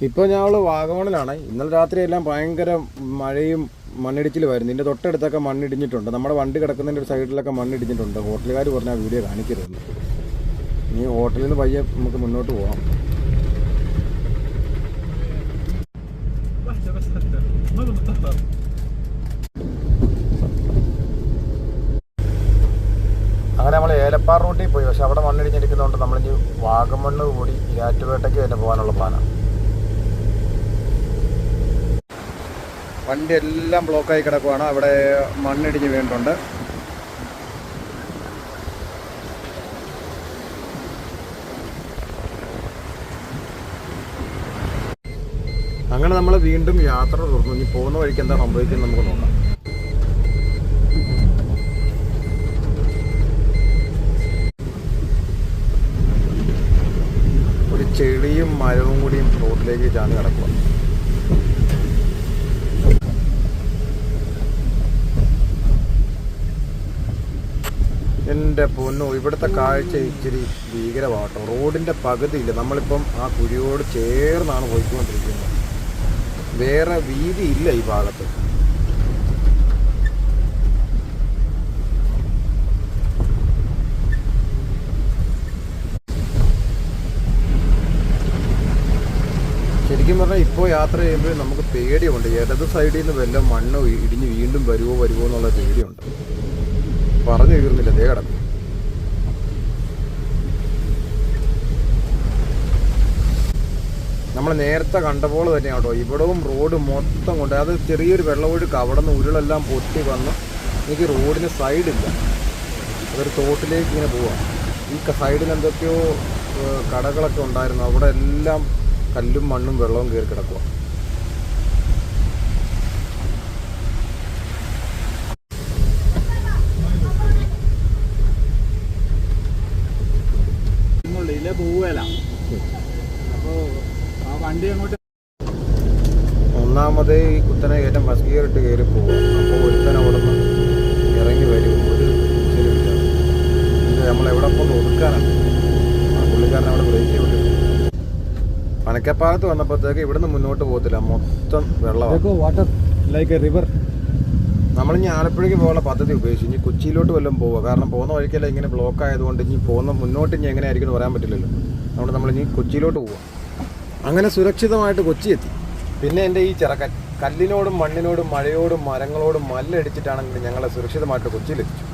ഇപ്പോൾ ഞങ്ങൾ വാഗമണിലാണ്. ഇന്നലെ രാത്രിയെല്ലാം ഭയങ്കര മഴയും മണ്ണിടിച്ചിലുമായിരുന്നു. ഇതിൻ്റെ തൊട്ടടുത്തൊക്കെ മണ്ണിടിഞ്ഞിട്ടുണ്ട്. നമ്മുടെ വണ്ടി കിടക്കുന്നതിൻ്റെ ഒരു സൈഡിലൊക്കെ മണ്ണിടിഞ്ഞിട്ടുണ്ട്. ഹോട്ടലുകാർ പറഞ്ഞ ആ വീഡിയോ കാണിക്കരുതെന്ന്. ഇനി ഹോട്ടലിൽ നിന്ന് പയ്യെ നമുക്ക് മുന്നോട്ട് പോകാം. അങ്ങനെ നമ്മൾ ഏലപ്പാറ റൂട്ടിൽ പോയി. പക്ഷെ അവിടെ മണ്ണിടിഞ്ഞിരിക്കുന്നതുകൊണ്ട് നമ്മളിനി വാഗമണ്ണ് കൂടി ഇരാറ്റുപേട്ടയ്ക്ക് തന്നെ പോകാനുള്ള പ്ലാനാണ്. വണ്ടി എല്ലാം ബ്ലോക്കായി കിടക്കുവാണ്. അവിടെ മണ്ണിടിഞ്ഞ് വീണിട്ടുണ്ട്. അങ്ങനെ നമ്മൾ വീണ്ടും യാത്ര തുടർന്നു. ഇനി പോകുന്ന വഴിക്ക് എന്താ സംഭവിക്കുന്നത് നമുക്ക് നോക്കാം. ഒരു ചെളിയും മരവും കൂടിയും റോഡിലേക്ക് ചാഞ്ഞ് കിടക്കുക. എൻ്റെ പൊന്നോ, ഇവിടുത്തെ കാഴ്ച ഇച്ചിരി ഭീകരമാട്ടോ. റോഡിൻ്റെ പകുതിയില്ല. നമ്മളിപ്പം ആ കുഴിയോട് ചേർന്നാണ് പോയിക്കൊണ്ടിരിക്കുന്നത്. വേറെ വീതിയില്ല ഈ ഭാഗത്ത്. ശരിക്കും പറഞ്ഞാൽ ഇപ്പോൾ യാത്ര ചെയ്യുമ്പോൾ നമുക്ക് പേടിയുണ്ട്. ഇടത് സൈഡിൽ നിന്ന് വല്ല മണ്ണ് ഇടിഞ്ഞ് വീണ്ടും വരുമോ എന്നുള്ള പേടിയുണ്ട്. പറഞ്ഞു തീർന്നില്ല, ദേ കിടക്കും. നമ്മൾ നേരത്തെ കണ്ട പോലെ തന്നെയാണ് കേട്ടോ. ഇവിടവും റോഡ് മൊത്തം കൊണ്ട് അത് ചെറിയൊരു വെള്ളമൊഴുക്ക് അവിടെ നിന്ന് ഉരുളെല്ലാം പൊട്ടി വന്ന് എനിക്ക് റോഡിന് സൈഡില്ല. അതൊരു തോട്ടിലേക്ക് ഇങ്ങനെ പോവാം. ഈ സൈഡിൽ എന്തൊക്കെയോ കടകളൊക്കെ ഉണ്ടായിരുന്നു. അവിടെ എല്ലാം കല്ലും മണ്ണും വെള്ളവും കയറി കിടക്കുക. ഒന്നാമത് ഈ കുത്തനെ കയറ്റം ബസ് ഗിയറിട്ട് കയറി പോകും. അപ്പോൾ ഒരുത്തൻ അവിടെ നിന്ന് ഇറങ്ങി വരും. ഒരു ശരിയില്ല. ഇത് നമ്മളെവിടെ കൊണ്ട് ഒതുക്കാനാണ്. ആ പുള്ളിക്കാരൻ അവിടെ ബ്രേക്ക് വിട്ടു. പനക്കപ്പാലത്ത് വന്നപ്പോഴത്തേക്ക് ഇവിടുന്ന് മുന്നോട്ട് പോകത്തില്ല, മൊത്തം വെള്ളമാണ്. Water like A river. നമ്മളിനി ആലപ്പുഴയ്ക്ക് പോകാനുള്ള പദ്ധതി ഉപയോഗിച്ചു. ഇനി കൊച്ചിയിലോട്ട് വല്ലതും പോവുക. കാരണം പോകുന്ന വഴിക്കല്ല ഇങ്ങനെ ബ്ലോക്ക് ആയതുകൊണ്ട് ഇനി മുന്നോട്ട് ഇനി എങ്ങനെയായിരിക്കും പറയാൻ പറ്റില്ലല്ലോ. അതുകൊണ്ട് നമ്മളിനി കൊച്ചിയിലോട്ട് പോവുക. അങ്ങനെ സുരക്ഷിതമായിട്ട് കൊച്ചി എത്തി. പിന്നെ എൻ്റെ ഈ ചെറുക്കൻ കല്ലിനോടും മണ്ണിനോടും മഴയോടും മരങ്ങളോടും മല്ലടിച്ചിട്ടാണെങ്കിൽ ഞങ്ങളെ സുരക്ഷിതമായിട്ട് കൊച്ചിയിലെത്തിച്ചു.